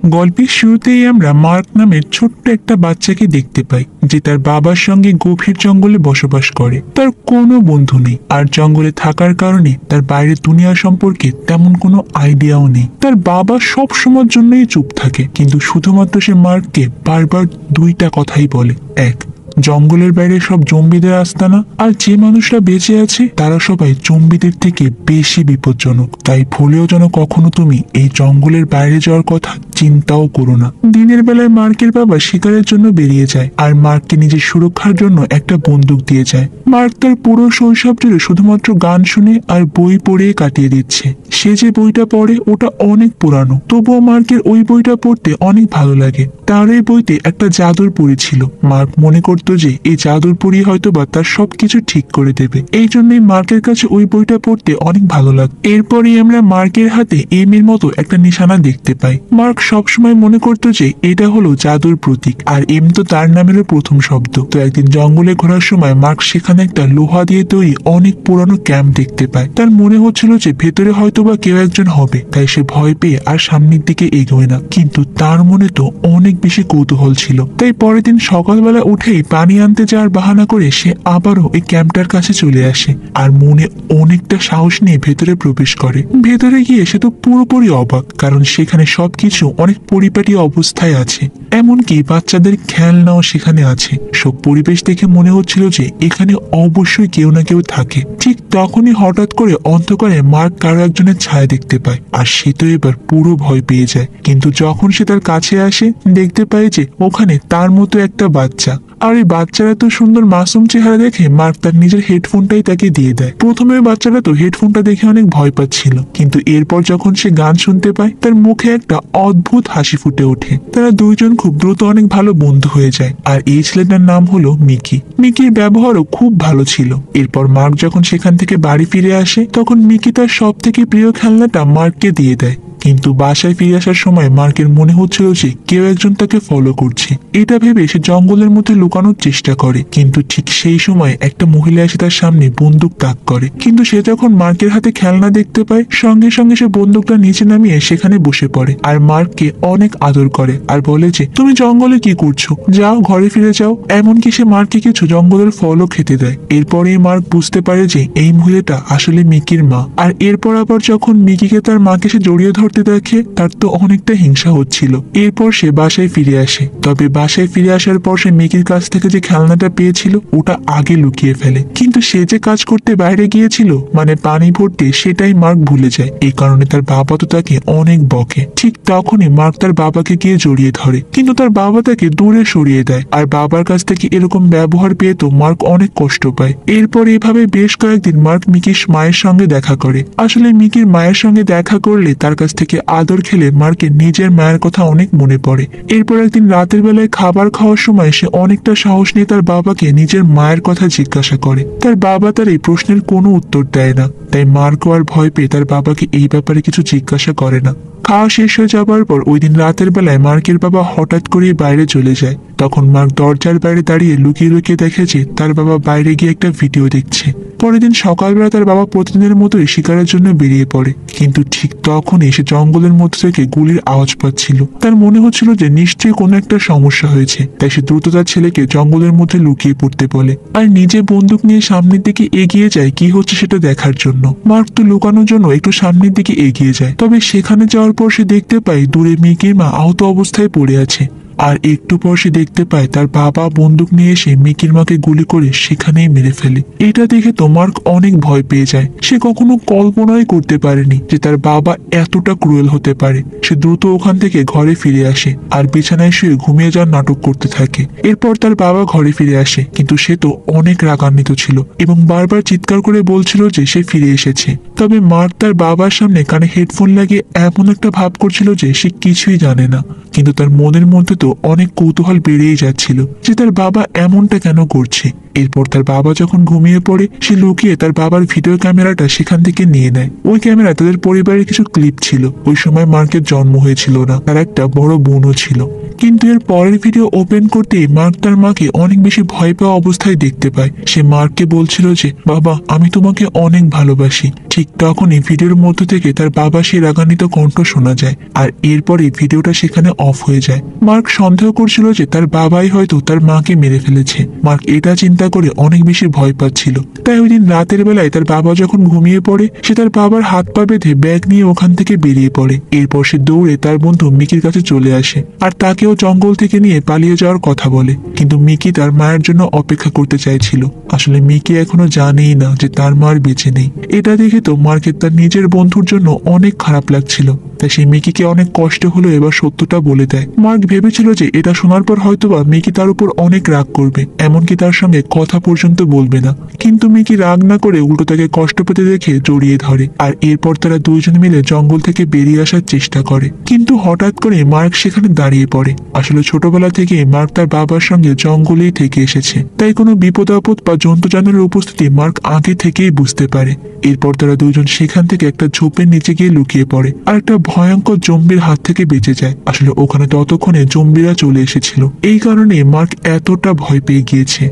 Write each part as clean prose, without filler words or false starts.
গল্পের শুরুতেই আমরা মার্ক নামের ছোট্ট একটা বাচ্চাকে দেখতে পাই, যে তার বাবার সঙ্গে গভীর জঙ্গলে বসবাস করে। তার কোনো বন্ধু নেই, আর জঙ্গলে থাকার কারণে তার বাইরের দুনিয়া সম্পর্কে তেমন কোনো আইডিয়াও নেই। তার বাবা সব সময়ের জন্যই চুপ থাকে, কিন্তু শুধুমাত্র সে মার্ককে বারবার দুইটা কথাই বলে। এক, জঙ্গলের বাইরে সব জম্বিদের আস্তানা, আর যে মানুষরা বেঁচে আছে তারা সবাই জম্বিদের থেকে বেশি বিপজ্জনক। তাই ভুলেও যেন কখনো তুমি এই জঙ্গলের বাইরে যাওয়ার কথা চিন্তাও করো না। দিনের বেলায় মার্কের বাবা শিকারের জন্য বেরিয়ে যায়, আর মার্ককে নিজের সুরক্ষার জন্য একটা বন্দুক দিয়ে যায়। মার্ক তার পুরো শৈশব জুড়ে শুধুমাত্র গান শুনে আর বই পড়ে কাটিয়ে দিচ্ছে। সে যে বইটা পড়ে ওটা অনেক পুরানো, তবুও মার্কের ওই বইটা পড়তে অনেক ভালো লাগে। তার এই বইতে একটা জাদুর পরী ছিল। মার্ক মনে করত যে এই জাদুর পরী হয়তোবা তার সবকিছু ঠিক করে দেবে। এই জন্যই মার্কের কাছে ওই বইটা পড়তে অনেক ভালো লাগে। এরপরই আমরা মার্কের হাতে এম এর মতো একটা নিশানা দেখতে পাই। মার্ক সবসময় মনে করত যে এটা হলো জাদুর প্রতীক, আর এম তো তার নামেরও প্রথম শব্দ। তো একদিন জঙ্গলে ঘোরার সময় মার্ক সেখানে একটা লোহা দিয়ে তৈরি অনেক পুরানো ক্যাম্প দেখতে পায়। তার মনে হচ্ছিল যে ভেতরে হয়তোবা কেউ একজন হবে, তাই সে ভয় পেয়ে আর সামনের দিকে এগোয় না। কিন্তু তার মনে তো অনেক বেশি কৌতূহল ছিল। তাই পরের দিন সকালবেলা উঠেই পানি আনতে যাওয়ার বাহানা করে সে আবারও এই ক্যাম্পটার কাছে চলে আসে, আর মনে অনেকটা সাহস নিয়ে ভেতরে প্রবেশ করে। ভেতরে গিয়ে সে তো পুরোপুরি অবাক, কারণ সেখানে সবকিছু অনেক পরিপাটি অবস্থায় আছে, এমনকি বাচ্চাদের খেলনাও সেখানে আছে। সব পরিবেশ দেখে মনে হচ্ছিল যে এখানে অবশ্যই কেউ না কেউ থাকে। ঠিক তখনই হঠাৎ করে অন্ধকারে মার্ক কারো একজনের ছায়া দেখতে পায়, আর সে তো এবার পুরো ভয় পেয়ে যায়। কিন্তু যখন সে তার কাছে আসে, দেখতে পায় যে ওখানে তার মতো একটা বাচ্চা। আর এই বাচ্চারা তো সুন্দর মাসুম চেহারা দেখে মার্ক তার নিজের হেডফোনটাই তাকে দিয়ে দেয়। প্রথমে বাচ্চারা তো হেডফোনটা দেখে অনেক ভয় পাচ্ছিল, কিন্তু এরপর যখন সে গান শুনতে পায় তার মুখে একটা অদ্ভুত হাসি ফুটে ওঠে। তারা দুইজন খুব দ্রুত অনেক ভালো বন্ধু হয়ে যায়, আর এই ছেলেটার নাম হলো মিকি। মিকির ব্যবহারও খুব ভালো ছিল। এরপর মার্ক যখন সেখান থেকে বাড়ি ফিরে আসে, তখন মিকি তার সব থেকে প্রিয় খেলনাটা মার্ককে দিয়ে দেয়। কিন্তু বাসায় ফিরে আসার সময় মার্কের মনে হচ্ছিল যে কেউ একজন তাকে ফলো করছে। এটা ভেবে সে জঙ্গলের মধ্যে লুকানোর চেষ্টা করে, কিন্তু ঠিক সেই সময় একটা মহিলা এসে তার সামনে বন্দুক তাক করে। কিন্তু সে যখন মার্কের হাতে খেলনা দেখতে পায়, সঙ্গে সঙ্গে সে বন্দুকটা নিচে নামিয়ে সেখানে বসে পড়ে, আর মার্ককে অনেক আদর করে আর বলে যে তুমি জঙ্গলে কি করছো, যাও ঘরে ফিরে যাও। এমনকি সে মার্ককে কিছু জঙ্গলের ফলও খেতে দেয়। এরপরে মার্ক বুঝতে পারে যে এই মহিলাটা আসলে মিকির মা। আর এরপর আবার যখন মিকিকে তার মাকে সে জড়িয়ে ধরতে দেখে, তার তো অনেকটা হিংসা হচ্ছিল। এরপর সে বাসায় ফিরে আসে। তবে বাসায় ফিরে আসার পর সে মিকির কাছ থেকে যে খেলনাটা পেয়েছিল ওটা আগে লুকিয়ে ফেলে। কিন্তু সে যে কাজ করতে বাইরে গিয়েছিল, মানে পানি ভরতে, সেটাই মার্ক ভুলে যায়। এই কারণে তার বাবা তো তাকে অনেক বকে। ঠিক তখনই মার্ক তার বাবাকে গিয়ে জড়িয়ে ধরে, কিন্তু তার বাবা তাকে দূরে সরিয়ে দেয়। আর বাবার কাছ থেকে এরকম ব্যবহার পেয়ে তো মার্ক অনেক কষ্ট পায়। এরপর এভাবে বেশ কয়েকদিন মার্ক মিকির মায়ের সঙ্গে দেখা করে। আসলে মিকির মায়ের সঙ্গে দেখা করলে তার কাছ থেকে আদর খেলে মার্কের নিজের মায়ের কথা অনেক মনে পড়ে। এরপর একদিন রাতের বেলায় খাবার খাওয়ার সময় সে অনেকটা সাহস নিয়ে তার বাবাকে নিজের মায়ের কথা জিজ্ঞাসা করে। তার বাবা তার এই প্রশ্নের কোনো উত্তর দেয় না, তাই মার্কও আর ভয় পেয়ে তার বাবাকে এই ব্যাপারে কিছু জিজ্ঞাসা করে না। খাওয়া শেষ হয়ে যাবার পর ওই দিন রাতের বেলায় মার্কের বাবা হঠাৎ করে বাইরে চলে যায়। তখন মার্ক দরজার বাইরে দাঁড়িয়ে লুকিয়ে লুকিয়ে দেখে যে তার বাবা বাইরে গিয়ে একটা ভিডিও দেখছে। পরের দিন সকালবেলা তার বাবা প্রতিদিনের মতোই শিকারের জন্য বেরিয়ে পড়ে, কিন্তু ঠিক তখনই সে জঙ্গলের মধ্যে থেকে গুলির আওয়াজ পাচ্ছিল। তার মনে হচ্ছিল যে নিশ্চয়ই কোনো একটা সমস্যা হয়েছে, তাই সে দ্রুত তার ছেলেকে জঙ্গলের মধ্যে লুকিয়ে পড়তে বলে, আর নিজে বন্দুক নিয়ে সামনের দিকে এগিয়ে যায় কি হচ্ছে সেটা দেখার জন্য। মার্ক তো লুকানোর জন্য একটু সামনের দিকে এগিয়ে যায়। তবে সেখানে যাওয়ার পর সে দেখতে পায় দূরে মিকির মা আহত অবস্থায় পড়ে আছে। আর একটু পর সে দেখতে পায় তার বাবা বন্দুক নিয়ে এসে মিকির মাকে গুলি করে সেখানেই মেরে ফেলে। এটা দেখে তো মার্ক অনেক ভয় পেয়ে যায়। সে কখনো কল্পনাই করতে পারেনি যে তার বাবা এতটা ক্রুয়েল হতে পারে। সে দ্রুত ওখান থেকে ঘরে ফিরে আসে আর বিছানায় শুয়ে ঘুমিয়ে যাওয়ার নাটক করতে থাকে। এরপর তার বাবা ঘরে ফিরে আসে, কিন্তু সে তো অনেক রাগান্বিত ছিল এবং বারবার চিৎকার করে বলছিল যে সে ফিরে এসেছে। তবে মার্ক তার বাবার সামনে কানে হেডফোন লাগিয়ে এমন একটা ভাব করছিল যে সে কিছুই জানে না, কিন্তু তার মনের মধ্যে তো অনেক কৌতূহল বেড়েই যাচ্ছিল যে তার বাবা এমনটা কেন করছে। এরপর তার বাবা যখন ঘুমিয়ে পড়ে, সে লুকিয়ে তার বাবার ভিডিও ক্যামেরাটা সেখান থেকে নিয়ে নেয়। ওই ক্যামেরা তাদের পরিবারের কিছু ক্লিপ ছিল। ওই সময় মার্কের জন্ম হয়েছিল না, তার একটা বড় বোনও ছিল। কিন্তু এর পরের ভিডিও ওপেন করতেই মার্ক তার মাকে অনেক বেশি ভয় পাওয়া অবস্থায় দেখতে পায়। সে মার্ককে বলছিল যে বাবা আমি তোমাকে অনেক ভালোবাসি। ঠিক তখনই ভিডিওর মধ্য থেকে তার বাবা সেই রাগান্বিত কণ্ঠ শোনা যায়, আর এরপরে ভিডিওটা সেখানে অফ হয়ে যায়। মার্ক সন্দেহ করছিল যে তার বাবাই হয়তো তার মাকে মেরে ফেলেছে। মার্ক এটা চিন্তা করে অনেক বেশি ভয় পাচ্ছিল। তাই ওই দিন রাতের বেলায় তার বাবা যখন ঘুমিয়ে পড়ে, সে তার বাবার হাত পা বেঁধে ব্যাগ নিয়ে ওখান থেকে বেরিয়ে পড়ে। এরপর সে দৌড়ে তার বন্ধু মিকির কাছে চলে আসে আর তাকেও জঙ্গল থেকে নিয়ে পালিয়ে যাওয়ার কথা বলে। কিন্তু মিকি তার মায়ের জন্য অপেক্ষা করতে চাইছিল। আসলে মিকি এখনো জানেই না যে তার মার বেঁচে নেই। এটা দেখে তো মার্কের তার নিজের বন্ধুর জন্য অনেক খারাপ লাগছিল। তাই সে মিকিকে অনেক কষ্ট হলো এবার সত্যটা বলে দেয়। মার্ক ভেবেছিল যে এটা শোনার পর হয়তোবা মিকি তার উপর অনেক রাগ করবে, এমনকি তার সঙ্গে কথা পর্যন্ত বলবে না। কিন্তু মিকি রাগ না করে উল্টো তাকে কষ্ট পেতে দেখে জড়িয়ে ধরে, আর এরপর তারা দুইজন মিলে জঙ্গল থেকে বেরিয়ে আসার চেষ্টা করে। কিন্তু হঠাৎ করে মার্ক সেখানে দাঁড়িয়ে পড়ে। আসলে ছোটবেলা থেকে মার্ক তার বাবার সঙ্গে জঙ্গলেই থেকে এসেছে, তাই কোনো বিপদ আপদ বা জন্তু জানোয়ারের উপস্থিতি মার্ক আগে থেকেই বুঝতে পারে। এরপর তারা দুজন সেখান থেকে একটা ঝোপের নিচে গিয়ে লুকিয়ে পড়ে আর একটা ভয়ঙ্কর জম্বির হাত থেকে বেঁচে যায়। আসলে ওখানে ততক্ষণে জম্বিরা চলে এসেছিল, এই কারণে মার্ক এতটা ভয় পেয়ে গিয়েছে।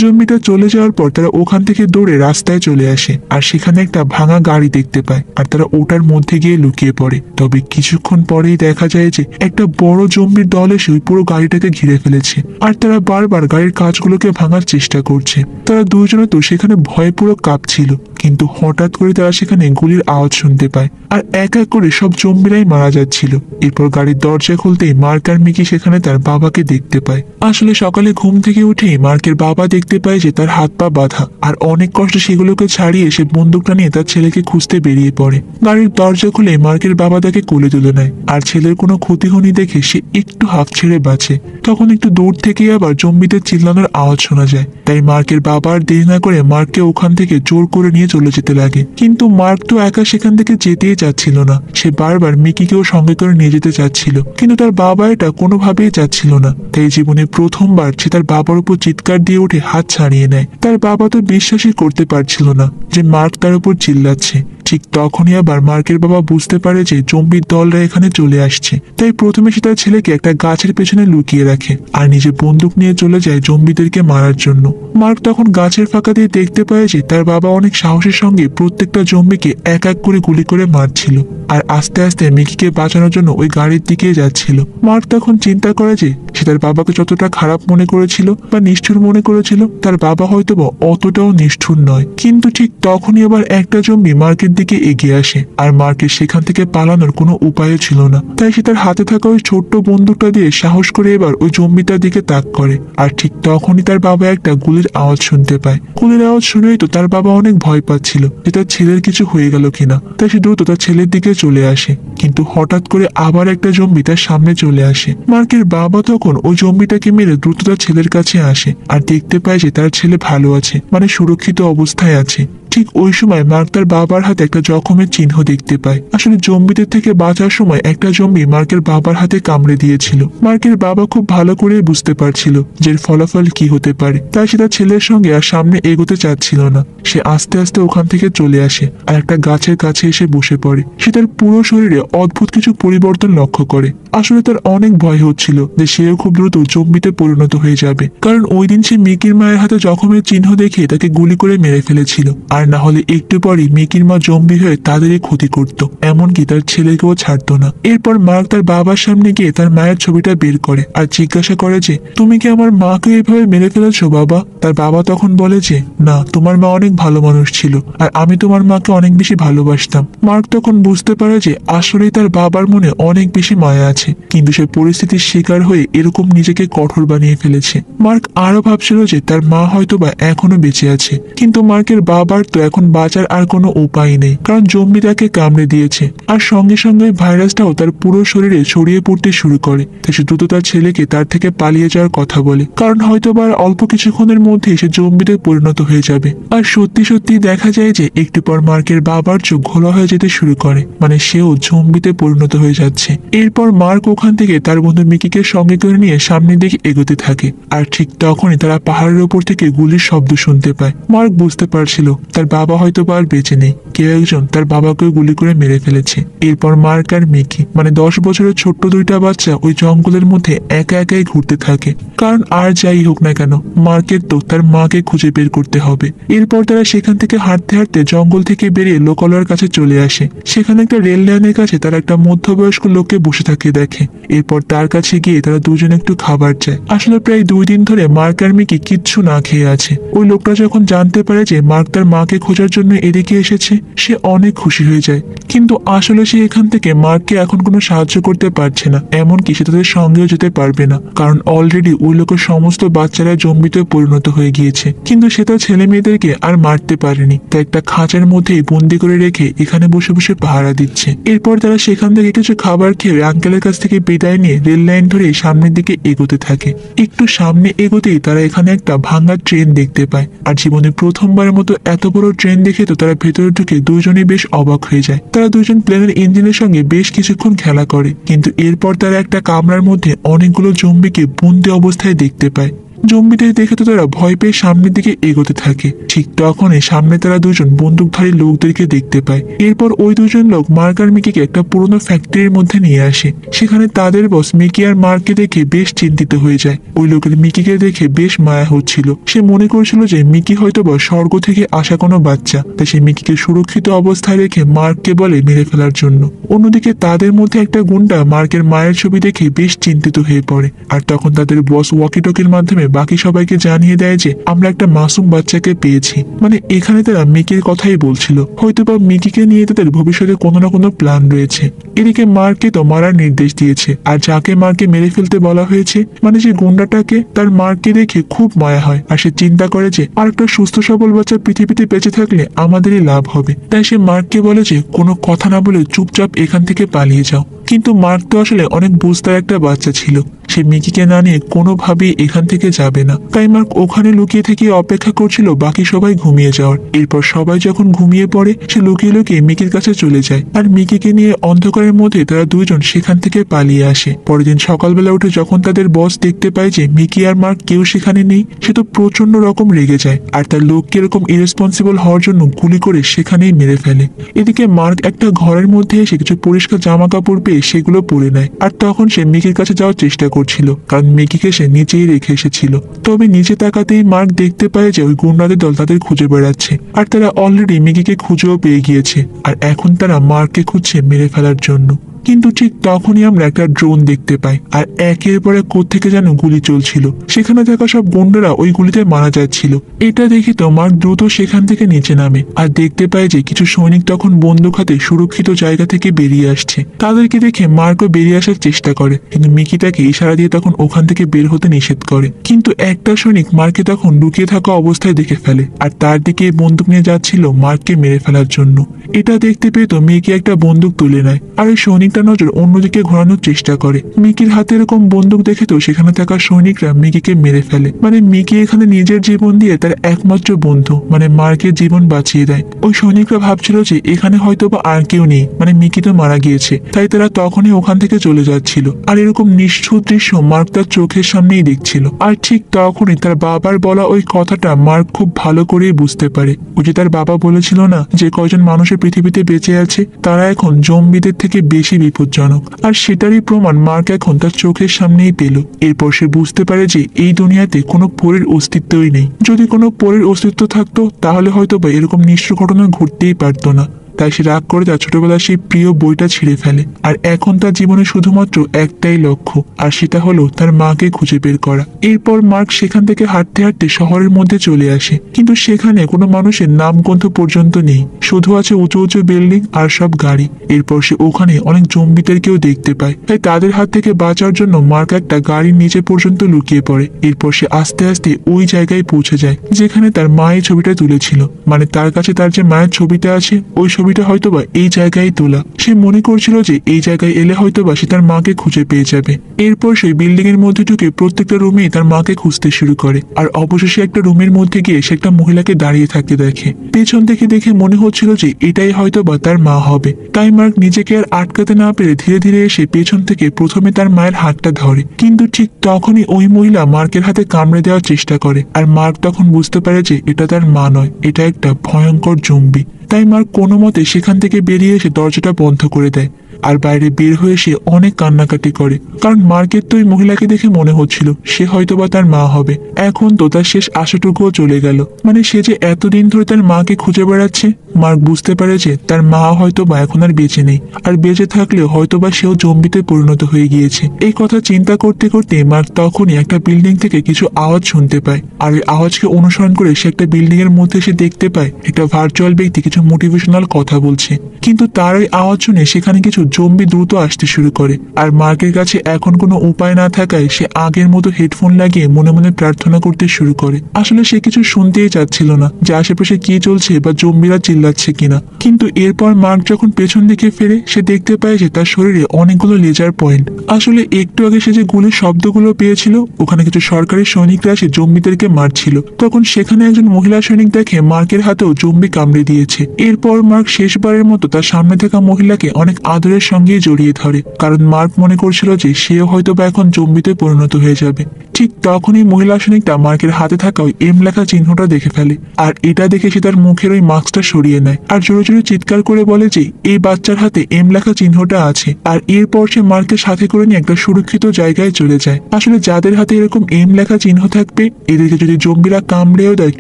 জম্বিটা চলে যাওয়ার পর তারা ওখান থেকে দৌড়ে রাস্তায় চলে আসে আর সেখানে একটা ভাঙা গাড়ি দেখতে পায়, আর তারা ওটার মধ্যে গিয়ে লুকিয়ে পড়ে। তবে কিছুক্ষণ পরেই দেখা যায় যে একটা বড় জম্বির দল এসে ওই পুরো গাড়িটাকে ঘিরে ফেলেছে, আর তারা বারবার গাড়ির কাঁচগুলোকে ভাঙার চেষ্টা করছে। তারা দুজনে তো সেখানে ভয়ে পুরো কাঁপছিল। কিন্তু হঠাৎ করে তারা সেখানে গুলির আওয়াজ শুনতে পায়, আর এক এক করে সব জম্বিরাই মারা যাচ্ছিল। এরপর গাড়ির দরজা খুলতেই মার্ক আর মিকি সেখানে তার বাবাকে দেখতে পায়। আসলে সকালে ঘুম থেকে উঠেই মার্কের বাবা দেখতে পায় যে তার হাত পা বাঁধা, আর অনেক কষ্টে সেগুলোকে ছাড়িয়ে সে বন্দুকটা নিয়ে তার ছেলেকে খুঁজতে বেরিয়ে পড়ে। গাড়ির দরজা খুলে মার্কের বাবা তাকে কোলে তুলে নেয়, আর ছেলের কোনো ক্ষতি হয়নি দেখে সে একটু হাঁফ ছেড়ে বাঁচে। তখন একটু দূর থেকেই আবার জম্বিদের চিল্লানোর আওয়াজ শোনা যায়। তাই মার্কের বাবা আর দেরি না করে মার্ককে ওখান থেকে জোর করে নিয়ে চলে যেতে লাগে। কিন্তু মার্ক তো একা সেখান থেকে যেতেই চাচ্ছিল না। সে বারবার মিকিকেও সঙ্গে করে নিয়ে যেতে চাচ্ছিল, কিন্তু তার বাবা এটা কোনোভাবেই চাচ্ছিল না। তাই জীবনে প্রথমবার সে তার বাবার উপর চিৎকার দিয়ে উঠে হাত ছাড়িয়ে নেয়। তার বাবা তো বিশ্বাসই করতে পারছিল না যে মার্ক তার উপর চিল্লাচ্ছে। ঠিক তখনই আবার মার্কের বাবা বুঝতে পারে যে জম্বির দলরা এখানে চলে আসছে। তাই প্রথমে সে তার ছেলেকে একটা গাছের পেছনে লুকিয়ে রাখে আর নিজে বন্দুক নিয়ে চলে যায় জম্বিদেরকে মারার জন্য। মার্ক তখন গাছের ফাঁকা দিয়ে দেখতে পায় যে তার বাবা অনেক সাহসের সঙ্গে প্রত্যেকটা জম্বিকে এক এক করে গুলি করে মারছিল, আর আস্তে আস্তে মিকিকে বাঁচানোর জন্য ওই গাড়ির দিকে যাচ্ছিল। মার্ক তখন চিন্তা করে যে সে তার বাবাকে যতটা খারাপ মনে করেছিল বা নিষ্ঠুর মনে করেছিল, তার বাবা হয়তো বা অতটাও নিষ্ঠুর নয়। কিন্তু ঠিক তখনই আবার একটা জম্বি মার্কের দিকে এগিয়ে আসে, আর মার্কের সেখান থেকে পালানোর কোনো উপায়ও ছিল না। তাই সে তার হাতে থাকা ওই ছোট্ট বন্দুকটা দিয়ে সাহস করে এবার ওই জম্বিটার দিকে তাক করে। আর ঠিক তখনই তার বাবা একটা গুলির আওয়াজ শুনতে পায়। গুলির আওয়াজ শুনেই তো তার বাবা অনেক ভয় পাচ্ছিল যে তার ছেলের কিছু হয়ে গেল কিনা। তাই সে দ্রুত তার ছেলের দিকে চলে আসে, কিন্তু হঠাৎ করে আবার একটা জম্বি তার সামনে চলে আসে। মার্কের বাবা তখন ওই জম্বিটাকে মেরে দ্রুত তার ছেলের কাছে আসে আর দেখতে পায় যে তার ছেলে ভালো আছে, মানে সুরক্ষিত অবস্থায় আছে। ঠিক ওই সময় মার্ক তার বাবার হাতে একটা জখমের চিহ্ন দেখতে পায়। আসলে জম্বিদের থেকে বাঁচার সময় একটা জম্বি মার্কের বাবার হাতে কামড়ে দিয়েছিল। মার্কের বাবা খুব ভালো করে বুঝতে পারছিল যে ফলাফল কি হতে পারে, তাই সে তার ছেলের সঙ্গে আর সামনে এগোতে চাচ্ছিল না। সে আস্তে আস্তে ওখান থেকে চলে আসে আর একটা গাছের কাছে এসে বসে পড়ে। সে তার পুরো শরীরে অদ্ভুত কিছু পরিবর্তন লক্ষ্য করে। আসলে তার অনেক ভয় হচ্ছিল যে সেও খুব দ্রুত জম্বিতে পরিণত হয়ে যাবে, কারণ ওই দিন সে মিকির মায়ের হাতে জখমের চিহ্ন দেখে তাকে গুলি করে মেরে ফেলেছিল। আর না হলে একটু পরই মিকির মা জম্বি হয়ে তাদেরই ক্ষতি করত, এমনকি তার ছেলেকেও ছাড়তো না। এরপর মার্ক তার বাবার সামনে গিয়ে তার মায়ের ছবিটা বের করে আর জিজ্ঞাসা করে যে তুমি কি আমার মাকে এভাবে মেরে ফেলেছো বাবা? তার বাবা তখন বলে যে না, তোমার মা অনেক ভালো মানুষ ছিল আর আমি তোমার মাকে অনেক বেশি ভালোবাসতাম। মার্ক তখন বুঝতে পারে যে আসলেই তার বাবার মনে অনেক বেশি মায়া আছে, কিন্তু সে পরিস্থিতির শিকার হয়ে এরকম নিজেকে কঠোর বানিয়ে ফেলেছে। মার্ক আরো ভাবছিল যে তার মা হয়তোবা এখনো বেঁচে আছে, কিন্তু মার্কের বাবার তো এখন বাঁচার আর কোনো উপায় নেই, কারণ জম্বি তাকে কামড়ে দিয়েছে। আর সঙ্গে সঙ্গে ভাইরাসটাও তার পুরো শরীরে ছড়িয়ে পড়তে শুরু করে। তাই সে দ্রুত তার ছেলেকে তার থেকে পালিয়ে যাওয়ার কথা বলে, কারণ হয়তোবা আর অল্প কিছুক্ষণের মধ্যেই সে জম্বিতে পরিণত হয়ে যাবে। আর সত্যি সত্যি দেখা যায় যে একটু পর মার্কের বাবার চোখ ঘোলা হয়ে যেতে শুরু করে, মানে সেও জম্বিতে পরিণত হয়ে যাচ্ছে। এরপর মার্ক ওখান থেকে তার বন্ধু মিকিকে সঙ্গে করে নিয়ে সামনের দিকে এগোতে থাকে। আর ঠিক তখনই তারা পাহাড়ের উপর থেকে গুলির শব্দ শুনতে পায়। মার্ক বুঝতে পারছিল তার তার বাবা হয়তো বা আর বেঁচে নেই, কেউ একজন তার বাবাকে গুলি করে মেরে ফেলেছে। এরপর মার্ক আর মিকি মানে 10 বছরের ছোট্ট দুইটা বাচ্চা ওই জঙ্গলের মধ্যে একা একাই ঘুরতে থাকে, কারণ আর যাই হোক না কেন মার্কের তো তার মাকে খুঁজে বের করতে হবে। এরপর তারা সেখান থেকে হাঁটতে হাঁটতে জঙ্গল থেকে বেরিয়ে লোকালয়ের কাছে চলে আসে। সেখানে একটা রেল লাইনের কাছে তারা একটা মধ্যবয়স্ক লোককে বসে থাকতে দেখে। এরপর তার কাছে গিয়ে তারা দুজনে একটু খাবার চায়। আসলে প্রায় 2 দিন ধরে মার্ক আর মিকি কিচ্ছু না খেয়ে আছে। ওই লোকটা যখন জানতে পারে যে মার্ক তার মাকে খোঁজার জন্য এদিকে এসেছে, সে অনেক খুশি হয়ে যায়। কিন্তু আসলে সে এখান থেকে মার্ককে এখন কোনো সাহায্য করতে পারছে না, এমনকি সে তাদের সঙ্গেও যেতে পারবে না, কারণ অলরেডি ওই লোকের সমস্ত বাচ্চারা জম্বিতে পরিণত হয়ে গিয়েছে। কিন্তু সে তার ছেলে মেয়েদেরকে আর মারতে পারেনি, তাই একটা খাঁচার মধ্যেই বন্দি করে রেখে এখানে বসে বসে পাহারা দিচ্ছে। এরপর তারা সেখান থেকে কিছু খাবার খেয়ে আঙ্কেলের কাছ থেকে বিদায় নিয়ে রেল লাইন ধরে সামনের দিকে এগোতে থাকে। একটু সামনে এগোতেই তারা এখানে একটা ভাঙা ট্রেন দেখতে পায়। আর জীবনে প্রথমবারের মতো এত বড় ট্রেন দেখে তো তারা ভেতরে ঢুকে দুজনেই বেশ অবাক হয়ে যায়। তারা দুজন প্লেনের ইঞ্জিনের সঙ্গে বেশ কিছুক্ষণ খেলা করে, কিন্তু এরপর তারা একটা কামরার মধ্যে অনেকগুলো জম্বিকে বন্দি অবস্থায় দেখতে পায়। জম্বিদের দেখে তো তারা ভয় পেয়ে সামনের দিকে এগোতে থাকে। ঠিক তখনই সামনে তারা দুজন বন্দুকধারী লোকদেরকে দেখতে পায়। এরপর ওই দুজন লোক মার্ক আর মিকিকে একটা পুরোনো ফ্যাক্টরির মধ্যে নিয়ে আসে। সেখানে তাদের বস মিকি আর মার্ককে দেখে বেশ চিন্তিত হয়ে যায়। ওই লোকের মিকিকে দেখে বেশ মায়া হচ্ছিল। সে মনে করছিল যে মিকি হয়তো বা স্বর্গ থেকে আসা কোনো বাচ্চা, তাই সে মিকিকে সুরক্ষিত অবস্থায় রেখে মার্ককে বলে মেরে ফেলার জন্য। অন্যদিকে তাদের মধ্যে একটা গুন্ডা মার্কের মায়ের ছবি দেখে বেশ চিন্তিত হয়ে পড়ে। আর তখন তাদের বস ওয়াকিটকির মাধ্যমে বাকি সবাইকে জানিয়ে দেয় যে আমরা একটা মাসুম বাচ্চাকে পেয়েছি। মানে এখানে তারা মিকির কথাই বলছিল, হয়তোবা মিকিকে নিয়ে তাদের ভবিষ্যতে কোনো না কোনো প্ল্যান রয়েছে। এদিকে মার্ককে তো মারার নির্দেশ দিয়েছে, আর যাকে মার্ককে মেরে ফেলতে বলা হয়েছে মানে যে গুন্ডাটাকে, তার মার্ককে দেখে খুব মায়া হয়। আর সে চিন্তা করে যে আর একটা সুস্থ সবল বাচ্চা পৃথিবীতে বেঁচে থাকলে আমাদেরই লাভ হবে। তাই সে মার্ককে বলে যে কোনো কথা না বলে চুপচাপ এখান থেকে পালিয়ে যাও। কিন্তু মার্ক তো আসলে অনেক বুঝতার একটা বাচ্চা ছিল, সে মিকিকে না নিয়ে কোনোভাবেই এখান থেকে যাবে না। তাই মার্ক ওখানে লুকিয়ে থেকে অপেক্ষা করছিল বাকি সবাই ঘুমিয়ে যাওয়ার। এরপর সবাই যখন ঘুমিয়ে পড়ে সে লুকিয়ে লুকিয়ে মিকির কাছে চলে যায়, আর মিকিকে নিয়ে অন্ধকারের মধ্যে তারা দুইজন সেখান থেকে পালিয়ে আসে। পরের দিন সকালবেলা উঠে যখন তাদের বস দেখতে পায় যে মিকি আর মার্ক কেউ সেখানে নেই, সে তো প্রচন্ড রকম রেগে যায়, আর তার লোককে এরকম ইরেসপন্সিবল হওয়ার জন্য গুলি করে সেখানেই মেরে ফেলে। এদিকে মার্ক একটা ঘরের মধ্যে এসে কিছু পরিষ্কার জামা কাপড় পেয়ে সেগুলো পরে নেয়। আর তখন সে মিকির কাছে যাওয়ার চেষ্টা করছিল, কারণ মিকিকে সে নিচেই রেখে এসেছিল। তবে নিচে তাকাতেই মার্ক দেখতে পায় যে ওই গুন্ডাদের দল তাদের খুঁজে বেড়াচ্ছে, আর তারা অলরেডি মিকিকে খুঁজেও পেয়ে গিয়েছে, আর এখন তারা মার্ককে খুঁজছে মেরে ফেলার জন্য। কিন্তু ঠিক তখনই আমরা একটা ড্রোন দেখতে পাই, আর একের পর এক কোত্থেকে যেন গুলি চলছিল। সেখানে থাকা সব গুন্ডারা ওই গুলিতে মারা যাচ্ছিল। এটা দেখে তো মার্ক দ্রুত সেখান থেকে নিচে নামে, আর দেখতে পায় যে কিছু সৈনিক তখন বন্দুক হাতে সুরক্ষিত জায়গা থেকে বেরিয়ে আসছে। তাদেরকে দেখে মার্কও বেরিয়ে আসার চেষ্টা করে, কিন্তু মিকি তাকে ইশারা দিয়ে তখন ওখান থেকে বের হতে নিষেধ করে। কিন্তু একটা সৈনিক মার্ককে তখন লুকিয়ে থাকা অবস্থায় দেখে ফেলে, আর তার দিকে বন্দুক নিয়ে যাচ্ছিল মার্ককে মেরে ফেলার জন্য। এটা দেখতে পেয়ে তো মিকি একটা বন্দুক তুলে নেয়, আর ওই সৈনিকটা নজর অন্যদিকে ঘোরানোর চেষ্টা করে। মিকির হাতে এরকম বন্দুক দেখে তো সেখানে থাকা সৈনিকরা মিকিকে মেরে ফেলে। মানে মিকি এখানে নিজের জীবন দিয়ে তার একমাত্র বন্ধু মানে মার্কের জীবন বাঁচিয়ে দেয়। ওই সৈনিকরা ভাবছিল যে এখানে হয়তো বা আর কেউ নেই, মানে মিকি তো মারা গিয়েছে, তাই তারা তখনই ওখান থেকে চলে যাচ্ছিল। আর এরকম নিষ্ঠুর দৃশ্য মার্ক তার চোখের সামনেই দেখছিল। আর ঠিক তখনই তার বাবার বলা ওই কথাটা মার্ক খুব ভালো করেই বুঝতে পারে। ওই যে তার বাবা বলেছিল না যে কয়জন মানুষের পৃথিবীতে বেঁচে আছে তারা এখন জম্বিদের থেকে বেশি বিপজ্জনক, আর সেটারই প্রমাণ মার্ক এখন তার চোখের সামনেই পেল। এরপর সে বুঝতে পারে যে এই দুনিয়াতে কোনো পরীর অস্তিত্বই নেই। যদি কোনো পরীর অস্তিত্ব থাকতো তাহলে হয়তো বা এরকম নিষ্ঠুর ঘটনা ঘটতেই পারতো না। তাই সে রাগ করে তার ছোটবেলার সেই প্রিয় বইটা ছিঁড়ে ফেলে। আর এখন তার জীবনে শুধুমাত্র একটাই লক্ষ্য, আর সেটা হলো তার মাকে খুঁজে বের করা। এরপর মার্ক সেখান থেকে হাঁটতে হাঁটতে শহরের মধ্যে চলে আসে, কিন্তু সেখানে কোনো মানুষের নামগন্ধ পর্যন্ত নেই, শুধু আছে উঁচু উঁচু বিল্ডিং আর সব গাড়ি। এরপর সে ওখানে অনেক জম্বিদেরকেও দেখতে পায়, তাই তাদের হাত থেকে বাঁচার জন্য মার্ক একটা গাড়ির নিচে পর্যন্ত লুকিয়ে পড়ে। এরপর সে আস্তে আস্তে ওই জায়গায় পৌঁছে যায় যেখানে তার মায়ের ছবিটা তুলেছিল। মানে তার কাছে তার যে মায়ের ছবিটা আছে ওই ছবিটা ছবিটা হয়তোবা এই জায়গায় তোলা। সে মনে করছিল যে এই জায়গায় এলে হয়তোবা সে তার মাকে খুঁজে পেয়ে যাবে। এরপর সে বিল্ডিং এর মধ্যে ঢুকে প্রত্যেকটা রুমে তার মাকে খুঁজতে শুরু করে। আর অবশেষে একটা রুমের মধ্যে গিয়ে সে একটা মহিলাকে দাঁড়িয়ে থাকতে দেখে। পেছন থেকে দেখে মনে হচ্ছিল যে এটাই হয়তোবা তার মা হবে। তাই মার্ক নিজেকে আর আটকাতে না পেরে ধীরে ধীরে এসে পেছন থেকে প্রথমে তার মায়ের হাতটা ধরে। কিন্তু ঠিক তখনই ওই মহিলা মার্কের হাতে কামড়ে দেওয়ার চেষ্টা করে। আর মার্ক তখন বুঝতে পারে যে এটা তার মা নয়, এটা একটা ভয়ঙ্কর জম্বি। তাই মার্ক কোনো মতে সেখান থেকে বেরিয়ে এসে দরজাটা বন্ধ করে দেয়। আর বাইরে বের হয়ে সে অনেক কান্নাকাটি করে, কারণ মার্কের তো ওই মহিলাকে দেখে মনে হচ্ছিল সে হয়তোবা তার মা হবে। এখন তো তার শেষ আশাটুকুও চলে গেল। মানে সে যে এতদিন ধরে তার মাকে খুঁজে বেড়াচ্ছে। মার্ক বুঝতে পারে যে তার মা হয়তোবা এখন আর বেঁচে নেই, আর বেঁচে থাকলেও হয়তোবা সেও জম্বিতে পরিণত হয়ে গিয়েছে। এই কথা চিন্তা করতে করতে মার্ক তখনই একটা বিল্ডিং থেকে কিছু আওয়াজ শুনতে পায়। আর এই আওয়াজকে অনুসরণ করে সে একটা বিল্ডিং এর মধ্যে সে দেখতে পায় একটা ভার্চুয়াল ব্যক্তি কিছু মোটিভেশনাল কথা বলছে। কিন্তু তার ওই আওয়াজ শুনে সেখানে কিছু জম্বি দ্রুত আসতে শুরু করে। আর মার্কের কাছে এখন কোনো উপায় না থাকায় সে আগের মতো হেডফোন লাগিয়ে মনে মনে প্রার্থনা করতে শুরু করে। আসলে সে কিছু শুনতেই চাচ্ছিল না যে আশেপাশে কি চলছে বা জম্বিরা চিল্লাচ্ছে কিনা। কিন্তু এরপর মার্ক যখন পেছন দিকে ফেরে সে দেখতে পায় যে তার শরীরে অনেকগুলো লেজার পয়েন্ট। আসলে একটু আগে সে যে গুলির শব্দগুলো পেয়েছিল ওখানে কিছু সরকারি সৈনিকরা এসে জম্বিদেরকে মারছিল। তখন সেখানে একজন মহিলা সৈনিক দেখে মার্কের হাতেও জম্বি কামড়ে দিয়েছে। এরপর মার্ক শেষবারের মতো তার সামনে থাকা মহিলাকে অনেক আদরের সঙ্গে জড়িয়ে ধরে, কারণ মার্ক মনে করছিল যে সেও হয়তো বা এখন জম্বিতে পরিণত হয়ে যাবে। ঠিক তখনই মহিলা সৈনিকটা মার্কের হাতে থাকা ওই এম লেখা চিহ্নটা দেখে ফেলে। আর এটা দেখে সে তার মুখের ওই মাস্কটা সরিয়ে নেয় আর জোরে জোরে চিৎকার করে বলে যে এই বাচ্চার হাতে এম লেখা চিহ্নটা আছে। আর এরপর সে মার্কের সাথে করে নিয়ে একটা সুরক্ষিত জায়গায় চলে যায়। আসলে যাদের হাতে এরকম এম লেখা চিহ্ন থাকবে এদেরকে যদি জম্বিরা কামড়েও দেয়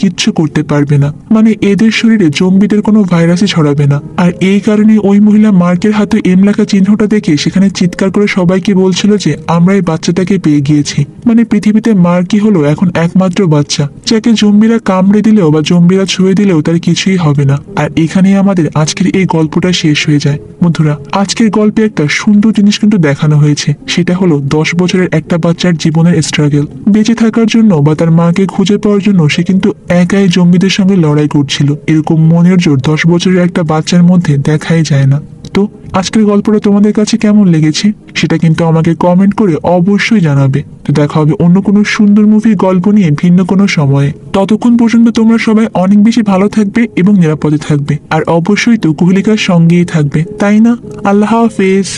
কিচ্ছু করতে পারবে না। মানে এদের শরীরে জম্বিদের কোনো ভাইরাসই ছড়াবে না। আর এই কারণে ওই মহিলা মার্কের হাতে এম লেখা চিহ্নটা দেখে সেখানে চিৎকার করে সবাইকে বলছিল যে আমরা এই বাচ্চাটাকে পেয়ে গিয়েছি। মানে পৃথিবীতে মার্কই হলো এখন একমাত্র বাচ্চা যাকে জম্বিরা কামড়ে দিলেও বা জম্বিরা ছুঁয়ে দিলেও তার কিছুই হবে না। আর এখানেই আমাদের আজকের এই গল্পটা শেষ হয়ে যায়। বন্ধুরা, আজকের গল্পে একটা সুন্দর জিনিস কিন্তু দেখানো হয়েছে, সেটা হলো 10 বছরের একটা বাচ্চার জীবনের স্ট্রাগল। বেঁচে থাকার জন্য বা তার মাকে খুঁজে পাওয়ার জন্য সে কিন্তু একাই জম্বিদের সঙ্গে লড়াই করছিল। এরকম মনের জোর 10 বছরের একটা বাচ্চার মধ্যে দেখাই যায় না। তো আজকের গল্পটা তোমাদের কাছে কেমন লেগেছে সেটা কিন্তু আমাকে কমেন্ট করে অবশ্যই জানাবে। তো দেখা হবে অন্য কোনো সুন্দর মুভির গল্প নিয়ে ভিন্ন কোনো সময়ে। ততক্ষণ পর্যন্ত তোমরা সবাই অনেক বেশি ভালো থাকবে এবং নিরাপদে থাকবে। আর অবশ্যই তো কুহেলিকার সঙ্গেই থাকবে, তাই না? আল্লাহ হাফেজ।